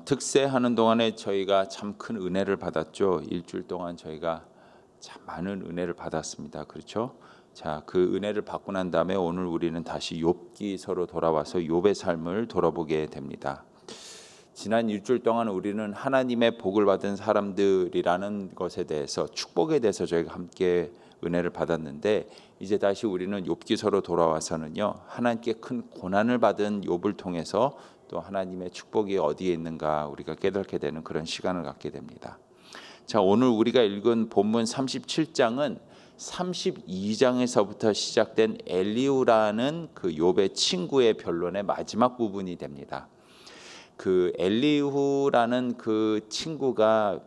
특세하는 동안에 저희가 참 큰 은혜를 받았죠. 일주일 동안 저희가 참 많은 은혜를 받았습니다. 그렇죠? 자, 그 은혜를 받고 난 다음에 오늘 우리는 다시 욥기서로 돌아와서 욥의 삶을 돌아보게 됩니다. 지난 일주일 동안 우리는 하나님의 복을 받은 사람들이라는 것에 대해서, 축복에 대해서 저희가 함께 은혜를 받았는데, 이제 다시 우리는 욥기서로 돌아와서는요, 하나님께 큰 고난을 받은 욥을 통해서 또 하나님의 축복이 어디에 있는가 우리가 깨닫게 되는 그런 시간을 갖게 됩니다. 자, 오늘 우리가 읽은 본문 37장은 32장에서부터 시작된 엘리후라는 그 욥의 친구의 변론의 마지막 부분이 됩니다. 그 엘리후라는 그 친구가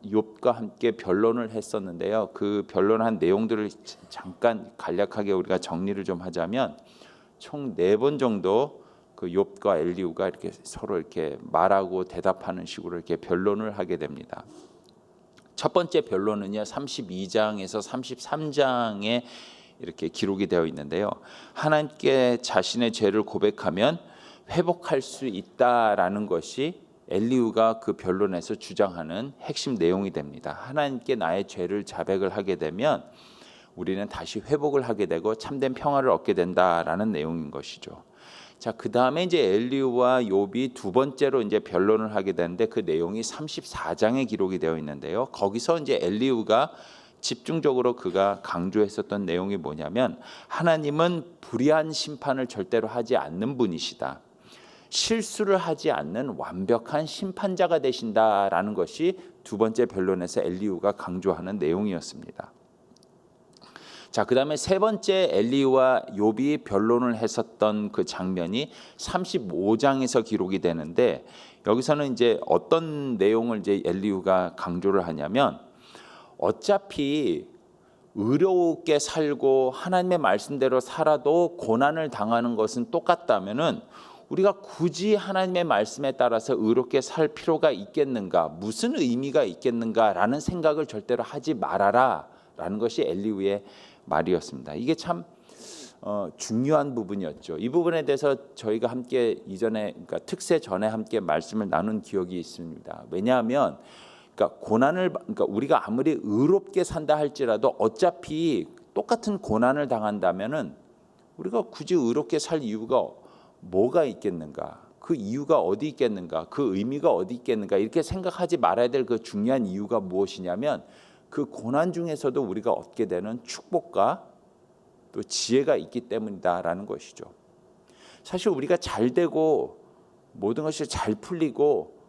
욥과 함께 변론을 했었는데요. 그 변론한 내용들을 잠깐 간략하게 우리가 정리를 좀 하자면, 총 4번 정도 그 욥과 엘리후가 이렇게 서로 이렇게 말하고 대답하는 식으로 이렇게 변론을 하게 됩니다. 첫 번째 변론은요, 32장에서 33장에 이렇게 기록이 되어 있는데요. 하나님께 자신의 죄를 고백하면 회복할 수 있다라는 것이 엘리후가 그 변론에서 주장하는 핵심 내용이 됩니다. 하나님께 나의 죄를 자백을 하게 되면 우리는 다시 회복을 하게 되고 참된 평화를 얻게 된다라는 내용인 것이죠. 자, 그 다음에 이제 엘리후와 욥이 두 번째로 이제 변론을 하게 되는데, 그 내용이 34장에 기록이 되어 있는데요. 거기서 이제 엘리후가 집중적으로 그가 강조했었던 내용이 뭐냐면, 하나님은 불의한 심판을 절대로 하지 않는 분이시다. 실수를 하지 않는 완벽한 심판자가 되신다라는 것이 두 번째 변론에서 엘리후가 강조하는 내용이었습니다. 자, 그 다음에 세 번째 엘리후와 욥이 변론을 했었던 그 장면이 35장에서 기록이 되는데, 여기서는 이제 어떤 내용을 이제 엘리후가 강조를 하냐면, 어차피 의롭게 살고 하나님의 말씀대로 살아도 고난을 당하는 것은 똑같다면은 우리가 굳이 하나님의 말씀에 따라서 의롭게 살 필요가 있겠는가, 무슨 의미가 있겠는가라는 생각을 절대로 하지 말아라 라는 것이 엘리후의 말이었습니다. 이게 참 중요한 부분이었죠. 이 부분에 대해서 저희가 함께 이전에, 그러니까 특세 전에 함께 말씀을 나눈 기억이 있습니다. 왜냐하면 그러니까 우리가 아무리 의롭게 산다 할지라도 어차피 똑같은 고난을 당한다면은 우리가 굳이 의롭게 살 이유가 뭐가 있겠는가? 그 이유가 어디 있겠는가? 그 의미가 어디 있겠는가? 이렇게 생각하지 말아야 될 그 중요한 이유가 무엇이냐면, 그 고난 중에서도 우리가 얻게 되는 축복과 또 지혜가 있기 때문이다라는 것이죠. 사실 우리가 잘 되고 모든 것이 잘 풀리고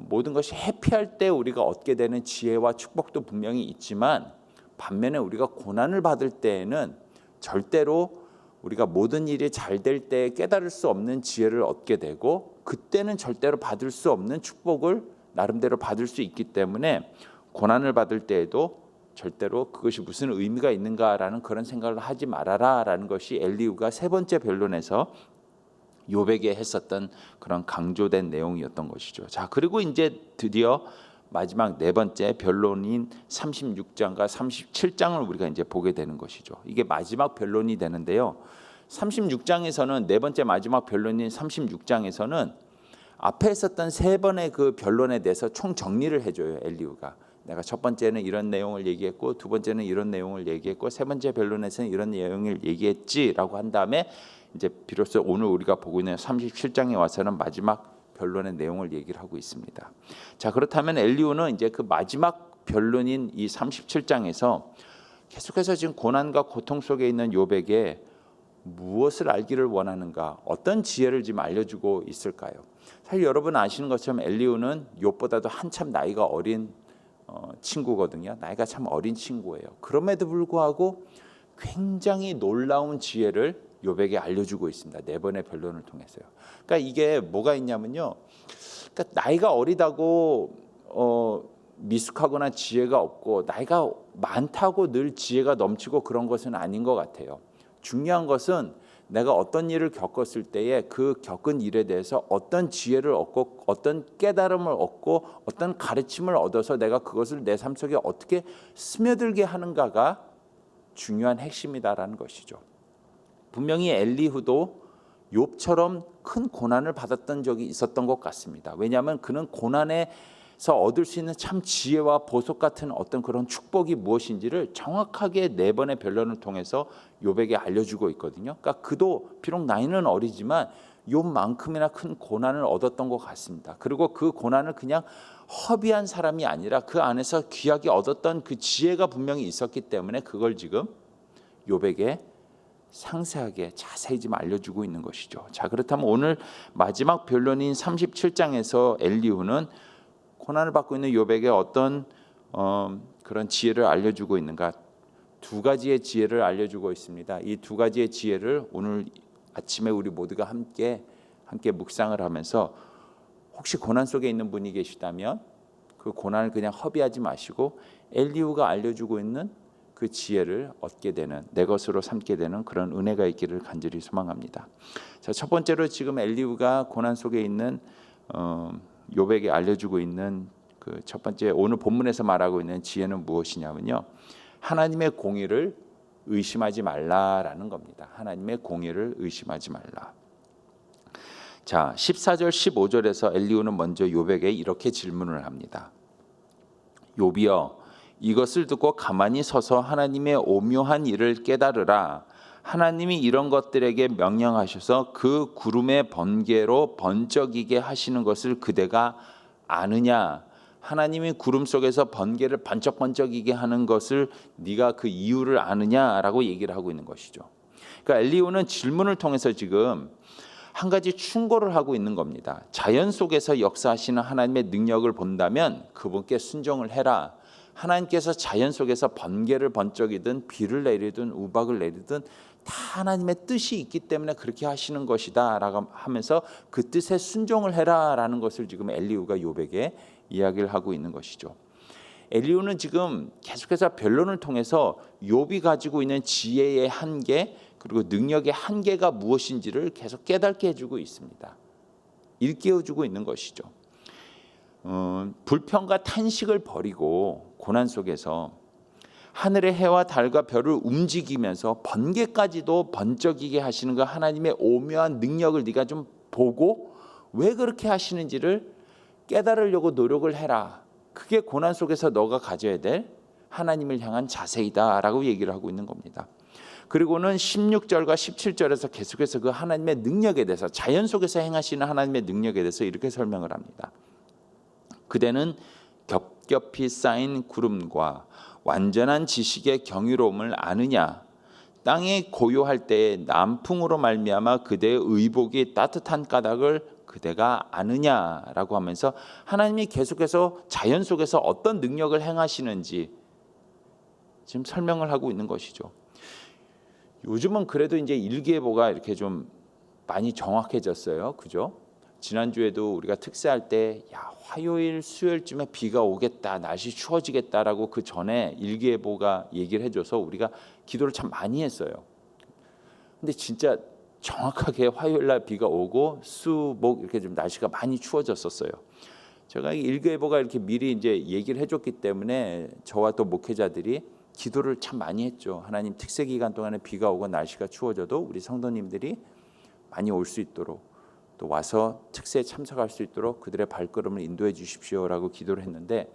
모든 것이 해피할 때 우리가 얻게 되는 지혜와 축복도 분명히 있지만, 반면에 우리가 고난을 받을 때에는 절대로 우리가 모든 일이 잘 될 때 깨달을 수 없는 지혜를 얻게 되고, 그때는 절대로 받을 수 없는 축복을 나름대로 받을 수 있기 때문에 고난을 받을 때에도 절대로 그것이 무슨 의미가 있는가라는 그런 생각을 하지 말아라라는 것이 엘리후가 세 번째 변론에서 욥에게 했었던 그런 강조된 내용이었던 것이죠. 자, 그리고 이제 드디어 마지막 네 번째 변론인 36장과 37장을 우리가 이제 보게 되는 것이죠. 이게 마지막 변론이 되는데요. 36장에서는 네 번째 마지막 변론인 36장에서는 앞에 있었던 세 번의 그 변론에 대해서 총 정리를 해줘요. 엘리후가 내가 첫 번째는 이런 내용을 얘기했고, 두 번째는 이런 내용을 얘기했고, 세 번째 변론에서는 이런 내용을 얘기했지라고 한 다음에 이제 비로소 오늘 우리가 보고 있는 37장에 와서는 마지막 변론의 내용을 얘기를 하고 있습니다. 자, 그렇다면 엘리후는 이제 그 마지막 변론인 이 37장에서 계속해서 지금 고난과 고통 속에 있는 욥에게 무엇을 알기를 원하는가, 어떤 지혜를 지금 알려주고 있을까요? 사실 여러분 아시는 것처럼 엘리후는 욥보다도 한참 나이가 어린 친구거든요. 나이가 참 어린 친구예요. 그럼에도 불구하고 굉장히 놀라운 지혜를 욥에게 알려주고 있습니다. 네 번의 변론을 통해서요. 그러니까 이게 뭐가 있냐면요, 그러니까 나이가 어리다고 미숙하거나 지혜가 없고, 나이가 많다고 늘 지혜가 넘치고 그런 것은 아닌 것 같아요. 중요한 것은 내가 어떤 일을 겪었을 때에 그 겪은 일에 대해서 어떤 지혜를 얻고 어떤 깨달음을 얻고 어떤 가르침을 얻어서 내가 그것을 내 삶 속에 어떻게 스며들게 하는가가 중요한 핵심이다라는 것이죠. 분명히 엘리후도 욥처럼 큰 고난을 받았던 적이 있었던 것 같습니다. 왜냐하면 그는 고난에서 얻을 수 있는 참 지혜와 보석 같은 어떤 그런 축복이 무엇인지를 정확하게 4번의 변론을 통해서 욥에게 알려주고 있거든요. 그러니까 그도 비록 나이는 어리지만 욥만큼이나 큰 고난을 얻었던 것 같습니다. 그리고 그 고난을 그냥 허비한 사람이 아니라 그 안에서 귀하게 얻었던 그 지혜가 분명히 있었기 때문에 그걸 지금 욥에게 상세하게 자세히 좀 알려주고 있는 것이죠. 자, 그렇다면 오늘 마지막 변론인 37장에서 엘리후는 고난을 받고 있는 욥에게 어떤 그런 지혜를 알려주고 있는가? 2가지의 지혜를 알려주고 있습니다. 이 2가지의 지혜를 오늘 아침에 우리 모두가 함께 묵상을 하면서 혹시 고난 속에 있는 분이 계시다면 그 고난을 그냥 허비하지 마시고 엘리후가 알려주고 있는 그 지혜를 얻게 되는, 내 것으로 삼게 되는 그런 은혜가 있기를 간절히 소망합니다. 자, 첫 번째로 지금 엘리후가 고난 속에 있는 욥에게 알려주고 있는 그 첫 번째 오늘 본문에서 말하고 있는 지혜는 무엇이냐면요, 하나님의 공의를 의심하지 말라라는 겁니다. 하나님의 공의를 의심하지 말라. 자, 14절 15절에서 엘리후는 먼저 욥에게 이렇게 질문을 합니다. 욥이여, 이것을 듣고 가만히 서서 하나님의 오묘한 일을 깨달으라. 하나님이 이런 것들에게 명령하셔서 그 구름의 번개로 번쩍이게 하시는 것을 그대가 아느냐? 하나님이 구름 속에서 번개를 번쩍번쩍이게 하는 것을 네가 그 이유를 아느냐라고 얘기를 하고 있는 것이죠. 그러니까 엘리후는 질문을 통해서 지금 한 가지 충고를 하고 있는 겁니다. 자연 속에서 역사하시는 하나님의 능력을 본다면 그분께 순종을 해라. 하나님께서 자연 속에서 번개를 번쩍이든 비를 내리든 우박을 내리든 다 하나님의 뜻이 있기 때문에 그렇게 하시는 것이다 라고 하면서 그 뜻에 순종을 해라 라는 것을 지금 엘리후가 욥에게 이야기를 하고 있는 것이죠. 엘리후는 지금 계속해서 변론을 통해서 욥이 가지고 있는 지혜의 한계 그리고 능력의 한계가 무엇인지를 계속 깨닫게 해주고 있습니다. 일깨워주고 있는 것이죠. 불평과 탄식을 버리고 고난 속에서 하늘의 해와 달과 별을 움직이면서 번개까지도 번쩍이게 하시는 그 하나님의 오묘한 능력을 네가 좀 보고 왜 그렇게 하시는지를 깨달으려고 노력을 해라. 그게 고난 속에서 너가 가져야 될 하나님을 향한 자세이다라고 얘기를 하고 있는 겁니다. 그리고는 16절과 17절에서 계속해서 그 하나님의 능력에 대해서 자연 속에서 행하시는 하나님의 능력에 대해서 이렇게 설명을 합니다. 그대는 겹겹이 쌓인 구름과 완전한 지식의 경이로움을 아느냐? 땅이 고요할 때에 남풍으로 말미암아 그대의 의복이 따뜻한 까닭을 그대가 아느냐라고 하면서 하나님이 계속해서 자연 속에서 어떤 능력을 행하시는지 지금 설명을 하고 있는 것이죠. 요즘은 그래도 이제 일기예보가 이렇게 좀 많이 정확해졌어요. 그죠? 지난주에도 우리가 특세할 때 화요일 수요일쯤에 비가 오겠다, 날씨 추워지겠다라고 그 전에 일기예보가 얘기를 해줘서 우리가 기도를 참 많이 했어요. 근데 진짜 정확하게 화요일 날 비가 오고 수목 이렇게 좀 날씨가 많이 추워졌었어요. 제가 일기예보가 이렇게 미리 이제 얘기를 해줬기 때문에 저와 또 목회자들이 기도를 참 많이 했죠. 하나님, 특세 기간 동안에 비가 오고 날씨가 추워져도 우리 성도님들이 많이 올 수 있도록 또 와서 특세에 참석할 수 있도록 그들의 발걸음을 인도해 주십시오라고 기도를 했는데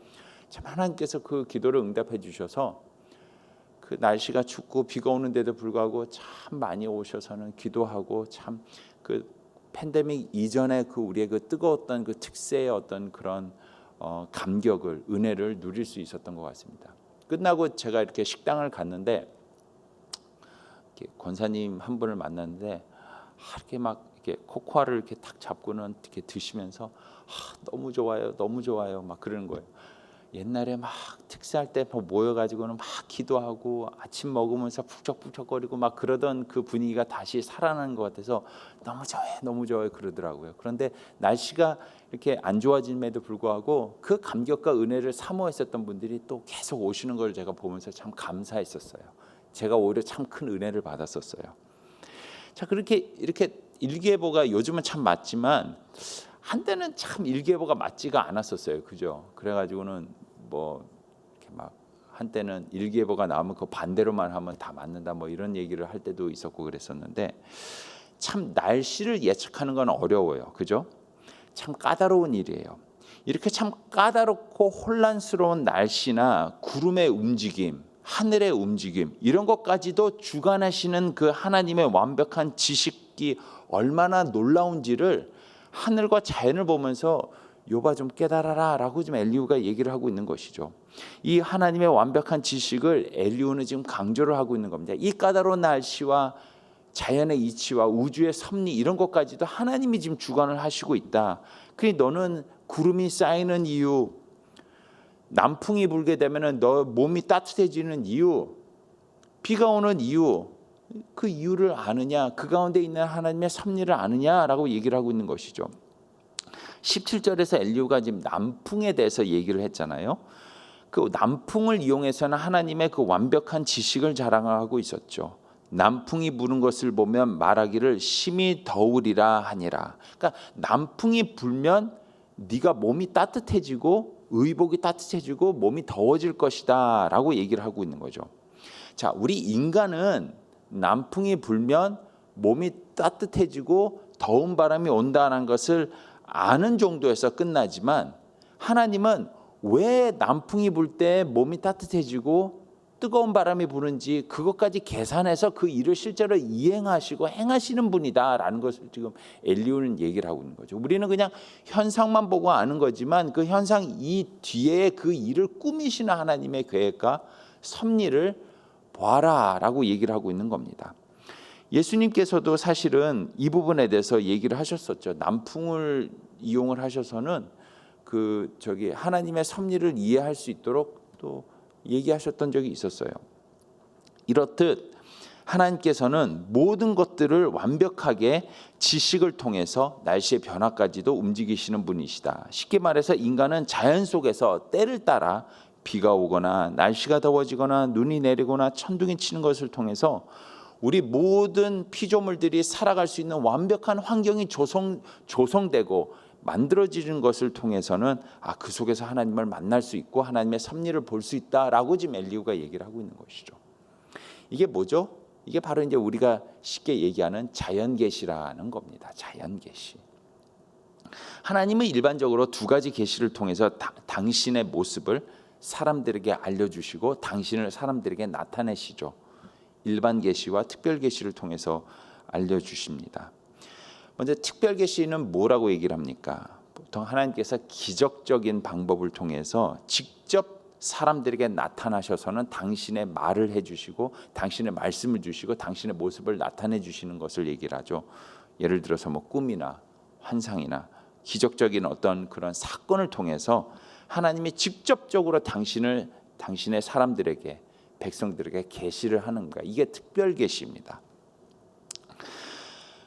참 하나님께서 그 기도를 응답해 주셔서 그 날씨가 춥고 비가 오는데도 불구하고 참 많이 오셔서는 기도하고 참 그 팬데믹 이전에 그 우리의 그 뜨거웠던 그 특세의 어떤 그런 감격을 은혜를 누릴 수 있었던 것 같습니다. 끝나고 제가 이렇게 식당을 갔는데 이렇게 권사님 한 분을 만났는데 이렇게 막 이렇게 코코아를 이렇게 탁 잡고는 이렇게 드시면서 너무 좋아요, 너무 좋아요, 막 그러는 거예요. 옛날에 막 특세할 때 모여가지고는 막 기도하고 아침 먹으면서 푹적푹적거리고 막 그러던 그 분위기가 다시 살아나는 것 같아서 너무 좋아요, 너무 좋아요 그러더라고요. 그런데 날씨가 이렇게 안 좋아짐에도 불구하고 그 감격과 은혜를 사모했었던 분들이 또 계속 오시는 걸 제가 보면서 참 감사했었어요. 제가 오히려 참 큰 은혜를 받았었어요. 자, 그렇게 이렇게 일기예보가 요즘은 참 맞지만 한때는 참 일기예보가 맞지가 않았었어요. 그죠? 그래가지고는 뭐 이렇게 막 한때는 일기예보가 나오면 그 반대로만 하면 다 맞는다 뭐 이런 얘기를 할 때도 있었고 그랬었는데 참 날씨를 예측하는 건 어려워요. 그죠? 참 까다로운 일이에요. 이렇게 참 까다롭고 혼란스러운 날씨나 구름의 움직임, 하늘의 움직임 이런 것까지도 주관하시는 그 하나님의 완벽한 지식이 얼마나 놀라운지를 하늘과 자연을 보면서 욥아 좀 깨달아라 라고 지금 엘리후가 얘기를 하고 있는 것이죠. 이 하나님의 완벽한 지식을 엘리후는 지금 강조를 하고 있는 겁니다. 이 까다로운 날씨와 자연의 이치와 우주의 섭리 이런 것까지도 하나님이 지금 주관을 하시고 있다. 그러니 너는 구름이 쌓이는 이유, 남풍이 불게 되면 너 몸이 따뜻해지는 이유, 비가 오는 이유, 그 이유를 아느냐, 그 가운데 있는 하나님의 섭리를 아느냐라고 얘기를 하고 있는 것이죠. 17절에서 엘리후가 지금 남풍에 대해서 얘기를 했잖아요. 그 남풍을 이용해서는 하나님의 그 완벽한 지식을 자랑하고 있었죠. 남풍이 부는 것을 보면 말하기를 심히 더우리라 하니라. 그러니까 남풍이 불면 네가 몸이 따뜻해지고 의복이 따뜻해지고 몸이 더워질 것이다 라고 얘기를 하고 있는 거죠. 자, 우리 인간은 남풍이 불면 몸이 따뜻해지고 더운 바람이 온다는 것을 아는 정도에서 끝나지만 하나님은 왜 남풍이 불 때 몸이 따뜻해지고 뜨거운 바람이 부는지 그것까지 계산해서 그 일을 실제로 이행하시고 행하시는 분이다라는 것을 지금 엘리후는 얘기를 하고 있는 거죠. 우리는 그냥 현상만 보고 아는 거지만 그 현상 이 뒤에 그 일을 꾸미시는 하나님의 계획과 섭리를 보아라라고 얘기를 하고 있는 겁니다. 예수님께서도 사실은 이 부분에 대해서 얘기를 하셨었죠. 남풍을 이용을 하셔서는 하나님의 섭리를 이해할 수 있도록 또 얘기하셨던 적이 있었어요. 이렇듯 하나님께서는 모든 것들을 완벽하게 지식을 통해서 날씨의 변화까지도 움직이시는 분이시다. 쉽게 말해서 인간은 자연 속에서 때를 따라 비가 오거나 날씨가 더워지거나 눈이 내리거나 천둥이 치는 것을 통해서 우리 모든 피조물들이 살아갈 수 있는 완벽한 환경이 조성되고 만들어지는 것을 통해서는 그 속에서 하나님을 만날 수 있고 하나님의 섭리를 볼 수 있다라고 지금 엘리후가 얘기를 하고 있는 것이죠. 이게 뭐죠? 이게 바로 이제 우리가 쉽게 얘기하는 자연계시라는 겁니다. 자연계시. 하나님은 일반적으로 두 가지 계시를 통해서 당신의 모습을 사람들에게 알려주시고 당신을 사람들에게 나타내시죠. 일반 계시와 특별 계시를 통해서 알려주십니다. 먼저 특별 계시는 뭐라고 얘기를 합니까? 보통 하나님께서 기적적인 방법을 통해서 직접 사람들에게 나타나셔서는 당신의 말을 해주시고 당신의 말씀을 주시고 당신의 모습을 나타내 주시는 것을 얘기를 하죠. 예를 들어서 꿈이나 환상이나 기적적인 어떤 그런 사건을 통해서 하나님이 직접적으로 당신의 사람들에게 백성들에게 계시를 하는 거야. 이게 특별 계시입니다.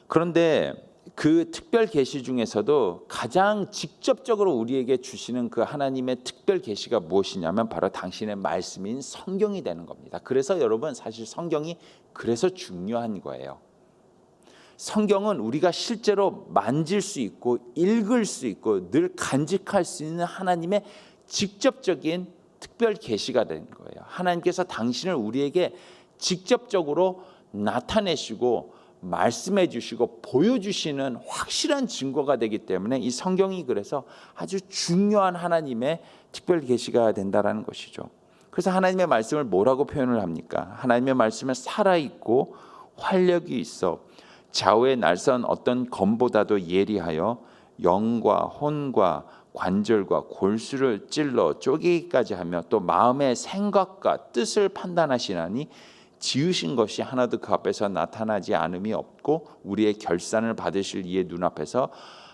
그런데 그 특별 계시 중에서도 가장 직접적으로 우리에게 주시는 그 하나님의 특별 계시가 무엇이냐면 바로 당신의 말씀인 성경이 되는 겁니다. 그래서 여러분 사실 성경이 그래서 중요한 거예요. 성경은 우리가 실제로 만질 수 있고 읽을 수 있고 늘 간직할 수 있는 하나님의 직접적인 특별 계시가 된 거예요. 하나님께서 당신을 우리에게 직접적으로 나타내시고 말씀해 주시고 보여주시는 확실한 증거가 되기 때문에 이 성경이 그래서 아주 중요한 하나님의 특별 계시가 된다라는 것이죠. 그래서 하나님의 말씀을 뭐라고 표현을 합니까? 하나님의 말씀은 살아있고 활력이 있어 좌우에 날선 어떤 검보다도 예리하여 영과 혼과 관절과 골수를 찔러 쪼개기까지 하며 또 마음의 생각과 뜻을 판단하시나니 지으신 것이 하나도 그 앞에서 나타나지 않음이 없고 우리의 결산을 받으실 이의 눈앞에서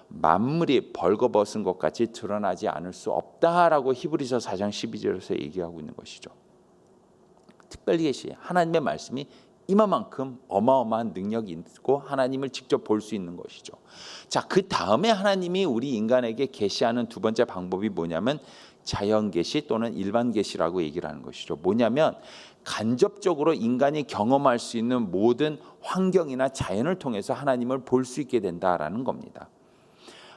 만물이 벌거벗은 것 같이 드러나지 않을 수 없다라고 히브리서 4장 12절에서 얘기하고 있는 것이죠. 특별히 계시 하나님의 말씀이 이만큼 어마어마한 능력이 있고 하나님을 직접 볼 수 있는 것이죠. 자, 그 다음에 하나님이 우리 인간에게 계시하는 두 번째 방법이 뭐냐면 자연 계시 또는 일반 계시라고 얘기를 하는 것이죠. 뭐냐면 간접적으로 인간이 경험할 수 있는 모든 환경이나 자연을 통해서 하나님을 볼 수 있게 된다라는 겁니다.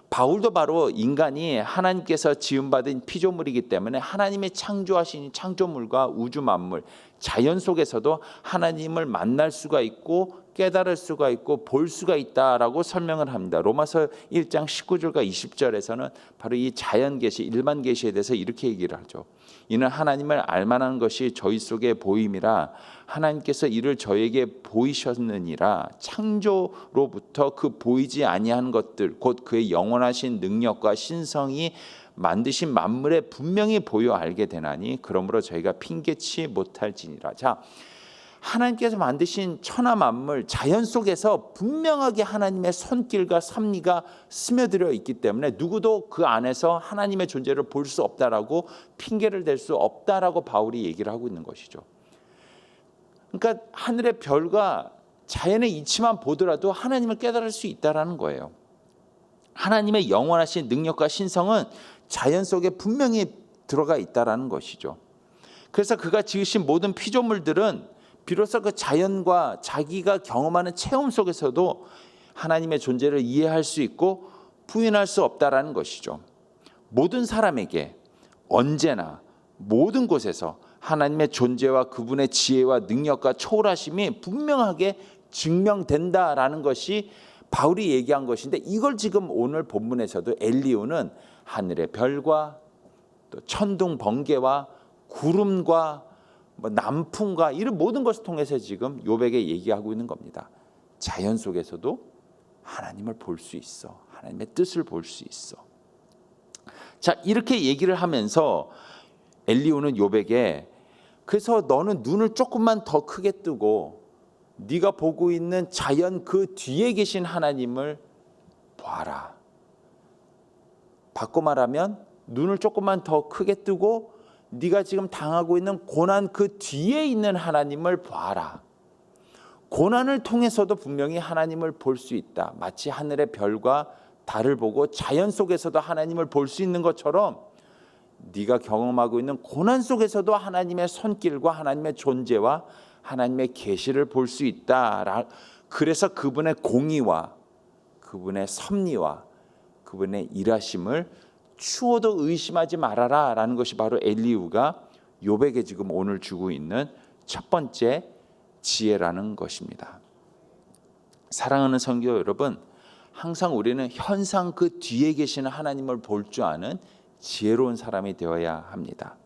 바울도 바로 인간이 하나님께서 지음받은 피조물이기 때문에 하나님의 창조하신 창조물과 우주 만물, 자연 속에서도 하나님을 만날 수가 있고 깨달을 수가 있고 볼 수가 있다라고 설명을 합니다. 로마서 1장 19절과 20절에서는 바로 이 자연 계시, 일반 계시에 대해서 이렇게 얘기를 하죠. 이는 하나님을 알만한 것이 저희 속에 보임이라 하나님께서 이를 저에게 보이셨느니라. 창조로부터 그 보이지 아니한 것들 곧 그의 영원하신 능력과 신성이 만드신 만물에 분명히 보여 알게 되나니 그러므로 저희가 핑계치 못할지니라. 자, 하나님께서 만드신 천하 만물 자연 속에서 분명하게 하나님의 손길과 섭리가 스며들어 있기 때문에 누구도 그 안에서 하나님의 존재를 볼 수 없다라고 핑계를 댈 수 없다라고 바울이 얘기를 하고 있는 것이죠. 그러니까 하늘의 별과 자연의 이치만 보더라도 하나님을 깨달을 수 있다라는 거예요. 하나님의 영원하신 능력과 신성은 자연 속에 분명히 들어가 있다라는 것이죠. 그래서 그가 지으신 모든 피조물들은 비로소 그 자연과 자기가 경험하는 체험 속에서도 하나님의 존재를 이해할 수 있고 부인할 수 없다라는 것이죠. 모든 사람에게 언제나 모든 곳에서 하나님의 존재와 그분의 지혜와 능력과 초월하심이 분명하게 증명된다라는 것이 바울이 얘기한 것인데, 이걸 지금 오늘 본문에서도 엘리후는 하늘의 별과 또 천둥 번개와 구름과 남풍과 이런 모든 것을 통해서 지금 욥에게 얘기하고 있는 겁니다. 자연 속에서도 하나님을 볼 수 있어. 하나님의 뜻을 볼 수 있어. 자, 이렇게 얘기를 하면서 엘리후는 욥에게 그래서 너는 눈을 조금만 더 크게 뜨고 네가 보고 있는 자연 그 뒤에 계신 하나님을 봐라. 바꿔 말하면 눈을 조금만 더 크게 뜨고 네가 지금 당하고 있는 고난 그 뒤에 있는 하나님을 봐라. 고난을 통해서도 분명히 하나님을 볼 수 있다. 마치 하늘의 별과 달을 보고 자연 속에서도 하나님을 볼 수 있는 것처럼 네가 경험하고 있는 고난 속에서도 하나님의 손길과 하나님의 존재와 하나님의 계시를 볼 수 있다. 그래서 그분의 공의와 그분의 섭리와 그분의 일하심을 추호도 의심하지 말아라 라는 것이 바로 엘리후가 욥에게 지금 오늘 주고 있는 첫 번째 지혜라는 것입니다. 사랑하는 성도 여러분, 항상 우리는 현상 그 뒤에 계시는 하나님을 볼 줄 아는 지혜로운 사람이 되어야 합니다.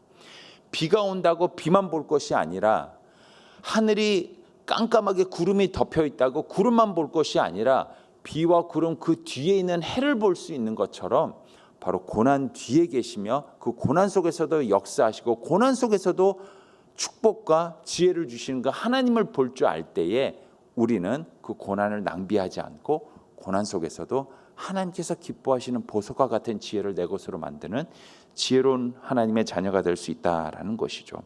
비가 온다고 비만 볼 것이 아니라, 하늘이 깜깜하게 구름이 덮여 있다고 구름만 볼 것이 아니라 비와 구름 그 뒤에 있는 해를 볼 수 있는 것처럼 바로 고난 뒤에 계시며 그 고난 속에서도 역사하시고 고난 속에서도 축복과 지혜를 주시는 그 하나님을 볼 줄 알 때에 우리는 그 고난을 낭비하지 않고 고난 속에서도 하나님께서 기뻐하시는 보석과 같은 지혜를 내 것으로 만드는 지혜로운 하나님의 자녀가 될 수 있다라는 것이죠.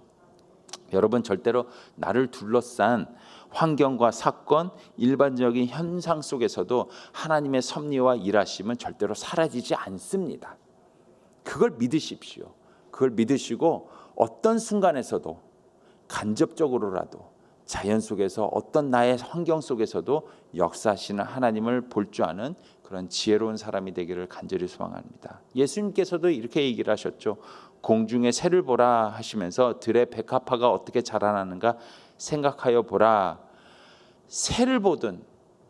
여러분, 절대로 나를 둘러싼 환경과 사건, 일반적인 현상 속에서도 하나님의 섭리와 일하심은 절대로 사라지지 않습니다. 그걸 믿으십시오. 그걸 믿으시고 어떤 순간에서도 간접적으로라도 자연 속에서 어떤 나의 환경 속에서도 역사하시는 하나님을 볼 줄 아는 그런 지혜로운 사람이 되기를 간절히 소망합니다. 예수님께서도 이렇게 얘기를 하셨죠. 공중의 새를 보라 하시면서 들의 백합화가 어떻게 자라나는가 생각하여 보라. 새를 보든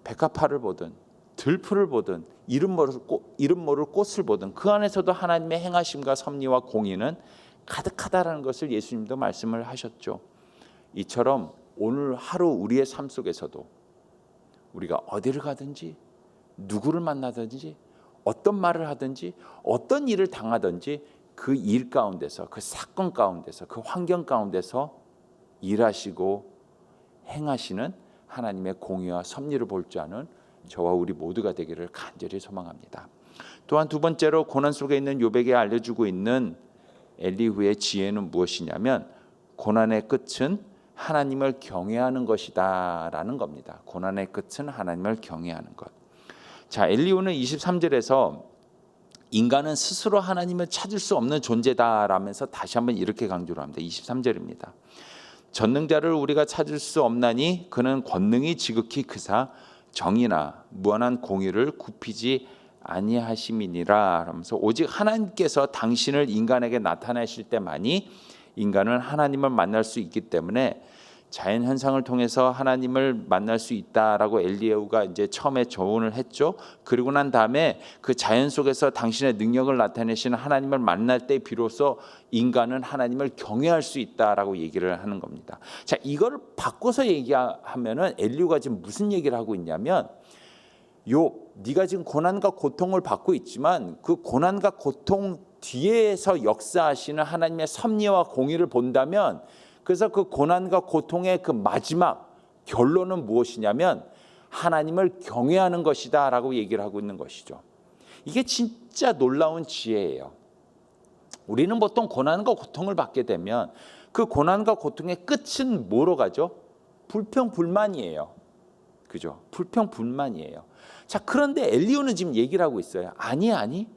백합화를 보든 들풀을 보든 이름 모를 꽃을 보든 그 안에서도 하나님의 행하심과 섭리와 공의는 가득하다라는 것을 예수님도 말씀을 하셨죠. 이처럼 오늘 하루 우리의 삶 속에서도 우리가 어디를 가든지 누구를 만나든지 어떤 말을 하든지 어떤 일을 당하든지 그 일 가운데서 그 사건 가운데서 그 환경 가운데서 일하시고 행하시는 하나님의 공의와 섭리를 볼 줄 아는 저와 우리 모두가 되기를 간절히 소망합니다. 또한 두 번째로 고난 속에 있는 욥에게 알려주고 있는 엘리후의 지혜는 무엇이냐면 고난의 끝은 하나님을 경외하는 것이다 라는 겁니다. 고난의 끝은 하나님을 경외하는 것. 자, 엘리후는 23절에서 인간은 스스로 하나님을 찾을 수 없는 존재다라면서 다시 한번 이렇게 강조를 합니다. 23절입니다. 전능자를 우리가 찾을 수 없나니 그는 권능이 지극히 크사 정의나 무한한 공의를 굽히지 아니하심이니라 하면서 오직 하나님께서 당신을 인간에게 나타내실 때만이 인간은 하나님을 만날 수 있기 때문에 자연 현상을 통해서 하나님을 만날 수 있다라고 엘리야후가 이제 처음에 조언을 했죠. 그리고 난 다음에 그 자연 속에서 당신의 능력을 나타내시는 하나님을 만날 때 비로소 인간은 하나님을 경외할 수 있다라고 얘기를 하는 겁니다. 자, 이거를 바꿔서 얘기하면은 엘리야후가 지금 무슨 얘기를 하고 있냐면, 네가 지금 고난과 고통을 받고 있지만 그 고난과 고통 뒤에서 역사하시는 하나님의 섭리와 공의를 본다면, 그래서 그 고난과 고통의 그 마지막 결론은 무엇이냐면 하나님을 경외하는 것이다 라고 얘기를 하고 있는 것이죠. 이게 진짜 놀라운 지혜예요. 우리는 보통 고난과 고통을 받게 되면 그 고난과 고통의 끝은 뭐로 가죠? 불평불만이에요. 그죠? 불평불만이에요. 자, 그런데 엘리야후는 지금 얘기를 하고 있어요. 아니.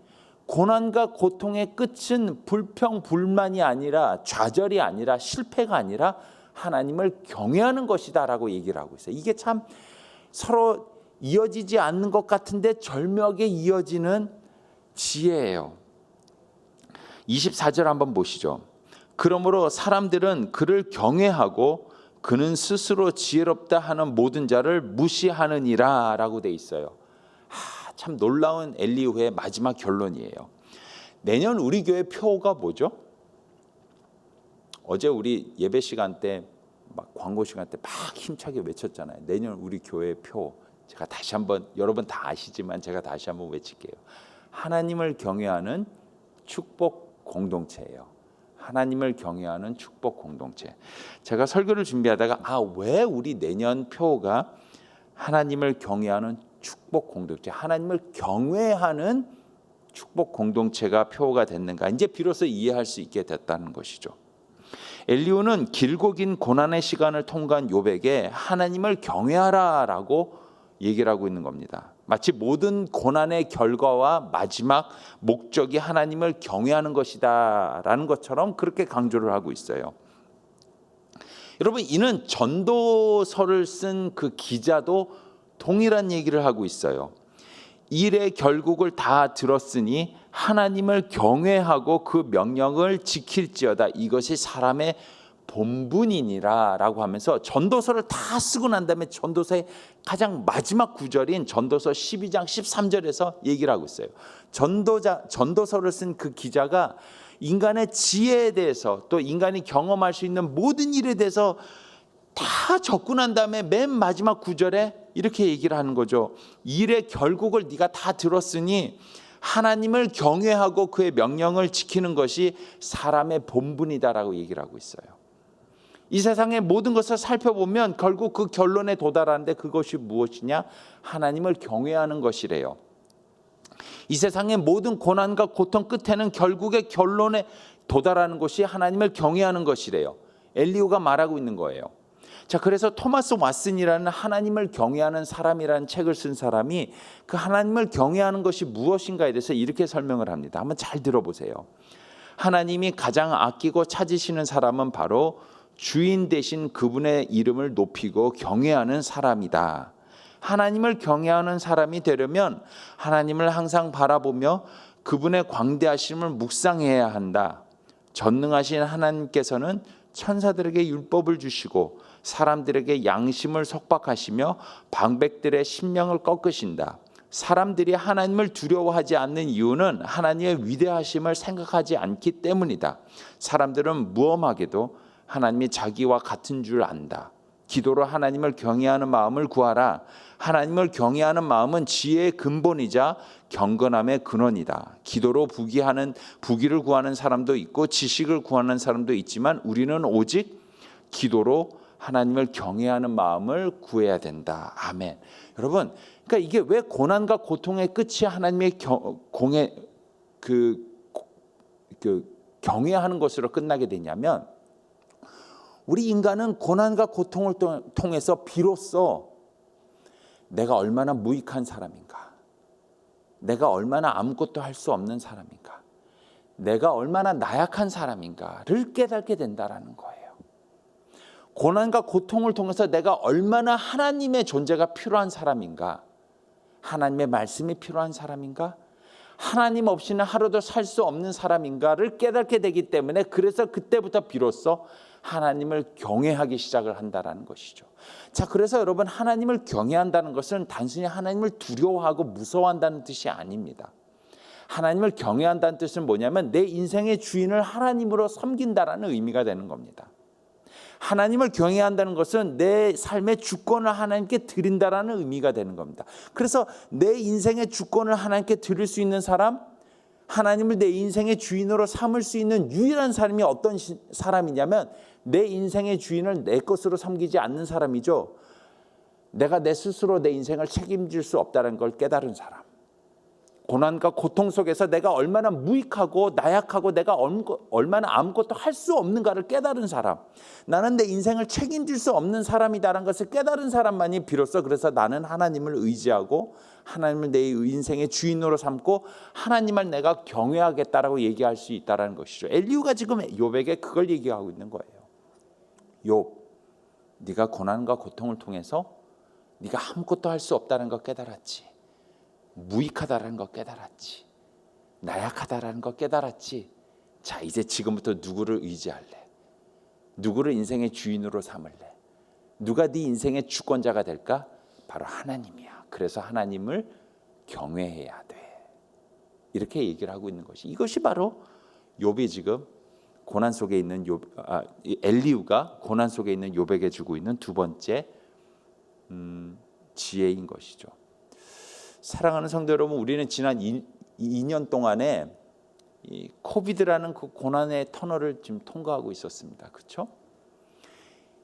고난과 고통의 끝은 불평불만이 아니라, 좌절이 아니라, 실패가 아니라 하나님을 경외하는 것이다 라고 얘기를 하고 있어요. 이게 참 서로 이어지지 않는 것 같은데 절묘하게 이어지는 지혜예요. 24절 한번 보시죠. 그러므로 사람들은 그를 경외하고 그는 스스로 지혜롭다 하는 모든 자를 무시하느니라 라고 돼 있어요. 참 놀라운 엘리야후의 마지막 결론이에요. 내년 우리 교회 표가 뭐죠? 어제 우리 예배 시간 때, 막 광고 시간 때 막 힘차게 외쳤잖아요. 내년 우리 교회 표. 제가 다시 한번, 여러분 다 아시지만 제가 다시 한번 외칠게요. 하나님을 경외하는 축복 공동체예요. 하나님을 경외하는 축복 공동체. 제가 설교를 준비하다가 왜 우리 내년 표가 하나님을 경외하는 축복 공동체, 하나님을 경외하는 축복 공동체가 표가 됐는가, 이제 비로소 이해할 수 있게 됐다는 것이죠. 엘리야후는 길고 긴 고난의 시간을 통과한 욥에게 하나님을 경외하라라고 얘기를 하고 있는 겁니다. 마치 모든 고난의 결과와 마지막 목적이 하나님을 경외하는 것이다라는 것처럼 그렇게 강조를 하고 있어요. 여러분, 이는 전도서를 쓴 그 기자도 동일한 얘기를 하고 있어요. 일의 결국을 다 들었으니 하나님을 경외하고 그 명령을 지킬지어다. 이것이 사람의 본분이니라 라고 하면서 전도서를 다 쓰고 난 다음에 전도서의 가장 마지막 구절인 전도서 12장 13절에서 얘기를 하고 있어요. 전도서를 쓴 그 기자가 인간의 지혜에 대해서, 또 인간이 경험할 수 있는 모든 일에 대해서 다 적고 난 다음에 맨 마지막 구절에 이렇게 얘기를 하는 거죠. 일의 결국을 네가 다 들었으니 하나님을 경외하고 그의 명령을 지키는 것이 사람의 본분이다라고 얘기를 하고 있어요. 이 세상의 모든 것을 살펴보면 결국 그 결론에 도달하는데 그것이 무엇이냐? 하나님을 경외하는 것이래요. 이 세상의 모든 고난과 고통 끝에는 결국의 결론에 도달하는 것이 하나님을 경외하는 것이래요. 엘리야후가 말하고 있는 거예요. 자, 그래서 토마스 왓슨이라는 하나님을 경외하는 사람이라는 책을 쓴 사람이 그 하나님을 경외하는 것이 무엇인가에 대해서 이렇게 설명을 합니다. 한번 잘 들어보세요. 하나님이 가장 아끼고 찾으시는 사람은 바로 주인 되신 그분의 이름을 높이고 경외하는 사람이다. 하나님을 경외하는 사람이 되려면 하나님을 항상 바라보며 그분의 광대하심을 묵상해야 한다. 전능하신 하나님께서는 천사들에게 율법을 주시고 사람들에게 양심을 속박하시며 방백들의 심령을 꺾으신다. 사람들이 하나님을 두려워하지 않는 이유는 하나님의 위대하심을 생각하지 않기 때문이다. 사람들은 무엄하게도 하나님이 자기와 같은 줄 안다. 기도로 하나님을 경외하는 마음을 구하라. 하나님을 경외하는 마음은 지혜의 근본이자 경건함의 근원이다. 기도로 부귀를 구하는 사람도 있고 지식을 구하는 사람도 있지만 우리는 오직 기도로 하나님을 경외하는 마음을 구해야 된다. 아멘. 여러분, 그러니까 이게 왜 고난과 고통의 끝이 하나님의 경외하는 것으로 끝나게 되냐면, 우리 인간은 고난과 고통을 통해서 비로소 내가 얼마나 무익한 사람인가, 내가 얼마나 아무것도 할 수 없는 사람인가, 내가 얼마나 나약한 사람인가를 깨닫게 된다라는 거예요. 고난과 고통을 통해서 내가 얼마나 하나님의 존재가 필요한 사람인가, 하나님의 말씀이 필요한 사람인가, 하나님 없이는 하루도 살 수 없는 사람인가를 깨닫게 되기 때문에 그래서 그때부터 비로소 하나님을 경외하기 시작을 한다라는 것이죠. 자, 그래서 여러분 하나님을 경외한다는 것은 단순히 하나님을 두려워하고 무서워한다는 뜻이 아닙니다. 하나님을 경외한다는 뜻은 뭐냐면 내 인생의 주인을 하나님으로 섬긴다라는 의미가 되는 겁니다. 하나님을 경외한다는 것은 내 삶의 주권을 하나님께 드린다라는 의미가 되는 겁니다. 그래서 내 인생의 주권을 하나님께 드릴 수 있는 사람, 하나님을 내 인생의 주인으로 삼을 수 있는 유일한 사람이 어떤 사람이냐면 내 인생의 주인을 내 것으로 섬기지 않는 사람이죠. 내가 내 스스로 내 인생을 책임질 수 없다는 걸 깨달은 사람. 고난과 고통 속에서 내가 얼마나 무익하고 나약하고 내가 얼마나 아무것도 할 수 없는가를 깨달은 사람. 나는 내 인생을 책임질 수 없는 사람이다라는 것을 깨달은 사람만이 비로소 그래서 나는 하나님을 의지하고 하나님을 내 인생의 주인으로 삼고 하나님을 내가 경외하겠다라고 얘기할 수 있다는 것이죠. 엘리후가 지금 욥에게 그걸 얘기하고 있는 거예요. 욥, 네가 고난과 고통을 통해서 네가 아무것도 할 수 없다는 걸 깨달았지. 무익하다라는 거 깨달았지. 나약하다라는 거 깨달았지. 자, 이제 지금부터 누구를 의지할래? 누구를 인생의 주인으로 삼을래? 누가 네 인생의 주권자가 될까? 바로 하나님이야. 그래서 하나님을 경외해야 돼. 이렇게 얘기를 하고 있는 것이, 이것이 바로 욥이 지금 고난 속에 있는 엘리후가 고난 속에 있는 욥에게 주고 있는 두 번째 지혜인 것이죠. 사랑하는 성도 여러분, 우리는 지난 2년 동안에 이 코비드라는 그 고난의 터널을 지금 통과하고 있었습니다. 그렇죠?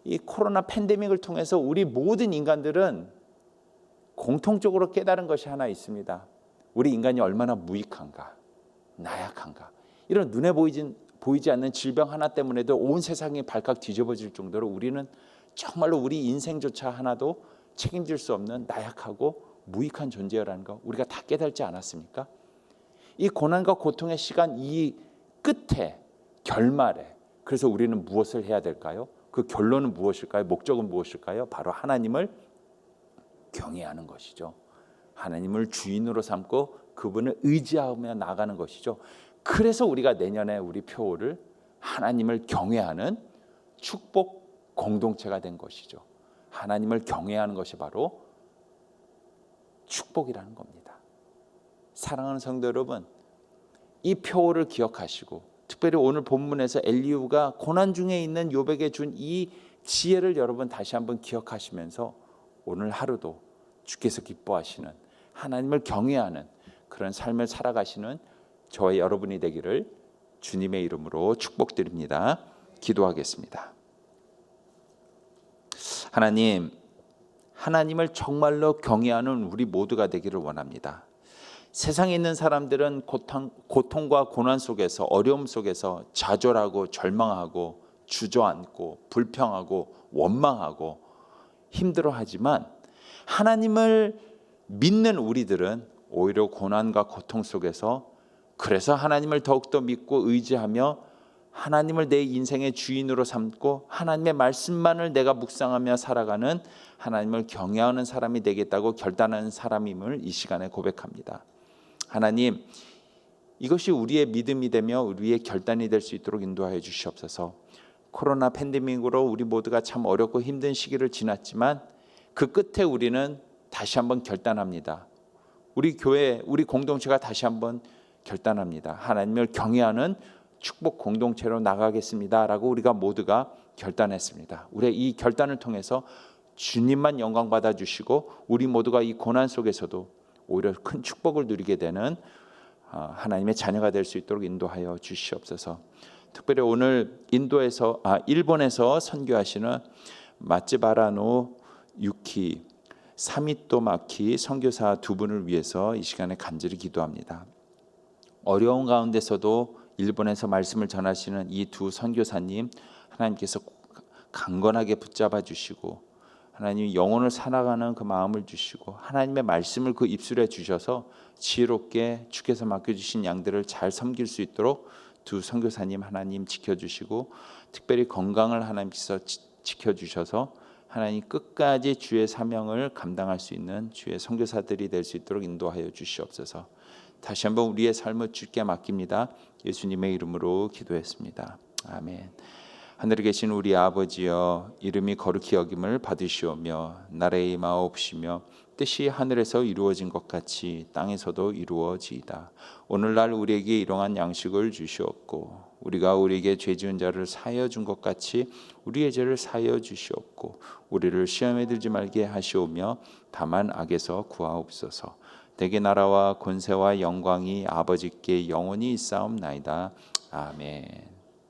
이 코로나 팬데믹을 통해서 우리 모든 인간들은 공통적으로 깨달은 것이 하나 있습니다. 우리 인간이 얼마나 무익한가, 나약한가. 이런 눈에 보이지 않는 질병 하나 때문에도 온 세상이 발칵 뒤집어질 정도로 우리는 정말로 우리 인생조차 하나도 책임질 수 없는 나약하고 무익한 존재라는 거 우리가 다 깨달지 않았습니까? 이 고난과 고통의 시간 이 끝에 결말에 그래서 우리는 무엇을 해야 될까요? 그 결론은 무엇일까요? 목적은 무엇일까요? 바로 하나님을 경외하는 것이죠. 하나님을 주인으로 삼고 그분을 의지하며 나가는 것이죠. 그래서 우리가 내년에 우리 표어를 하나님을 경외하는 축복 공동체가 된 것이죠. 하나님을 경외하는 것이 바로 축복이라는 겁니다. 사랑하는 성도 여러분, 이 표어를 기억하시고 특별히 오늘 본문에서 엘리후가 고난 중에 있는 욥에게 준 이 지혜를 여러분 다시 한번 기억하시면서 오늘 하루도 주께서 기뻐하시는 하나님을 경외하는 그런 삶을 살아가시는 저와 여러분이 되기를 주님의 이름으로 축복드립니다. 기도하겠습니다. 하나님을 정말로 경외하는 우리 모두가 되기를 원합니다. 세상에 있는 사람들은 고통과 고난 속에서 어려움 속에서 좌절하고 절망하고 주저앉고 불평하고 원망하고 힘들어하지만 하나님을 믿는 우리들은 오히려 고난과 고통 속에서 그래서 하나님을 더욱더 믿고 의지하며 하나님을 내 인생의 주인으로 삼고 하나님의 말씀만을 내가 묵상하며 살아가는 하나님을 경외하는 사람이 되겠다고 결단하는 사람임을 이 시간에 고백합니다. 하나님, 이것이 우리의 믿음이 되며 우리의 결단이 될 수 있도록 인도하여 주시옵소서. 코로나 팬데믹으로 우리 모두가 참 어렵고 힘든 시기를 지났지만 그 끝에 우리는 다시 한번 결단합니다. 우리 교회, 우리 공동체가 다시 한번 결단합니다. 하나님을 경외하는 축복 공동체로 나가겠습니다 라고 우리가 모두가 결단했습니다. 우리의 이 결단을 통해서 주님만 영광 받아주시고 우리 모두가 이 고난 속에서도 오히려 큰 축복을 누리게 되는 하나님의 자녀가 될 수 있도록 인도하여 주시옵소서. 특별히 오늘 일본에서 선교하시는 마츠바라노 유키 사미토 마키 선교사 두 분을 위해서 이 시간에 간절히 기도합니다. 어려운 가운데서도 일본에서 말씀을 전하시는 이 두 선교사님 하나님께서 강건하게 붙잡아 주시고 하나님 영혼을 살아가는 그 마음을 주시고 하나님의 말씀을 그 입술에 주셔서 지혜롭게 주께서 맡겨주신 양들을 잘 섬길 수 있도록 두 선교사님 하나님 지켜주시고 특별히 건강을 하나님께서 지켜주셔서 하나님 끝까지 주의 사명을 감당할 수 있는 주의 선교사들이 될 수 있도록 인도하여 주시옵소서. 다시 한번 우리의 삶을 주께 맡깁니다. 예수님의 이름으로 기도했습니다. 아멘. 하늘에 계신 우리 아버지여, 이름이 거룩히 여김을 받으시오며 나라의 임하옵시며 뜻이 하늘에서 이루어진 것 같이 땅에서도 이루어지이다. 오늘날 우리에게 일용할 양식을 주시옵고 우리가 우리에게 죄 지은 자를 사하여 준 것 같이 우리의 죄를 사하여 주시옵고 우리를 시험에 들지 말게 하시오며 다만 악에서 구하옵소서. 대개 나라와 권세와 영광이 아버지께 영원히 있사옵나이다. 아멘.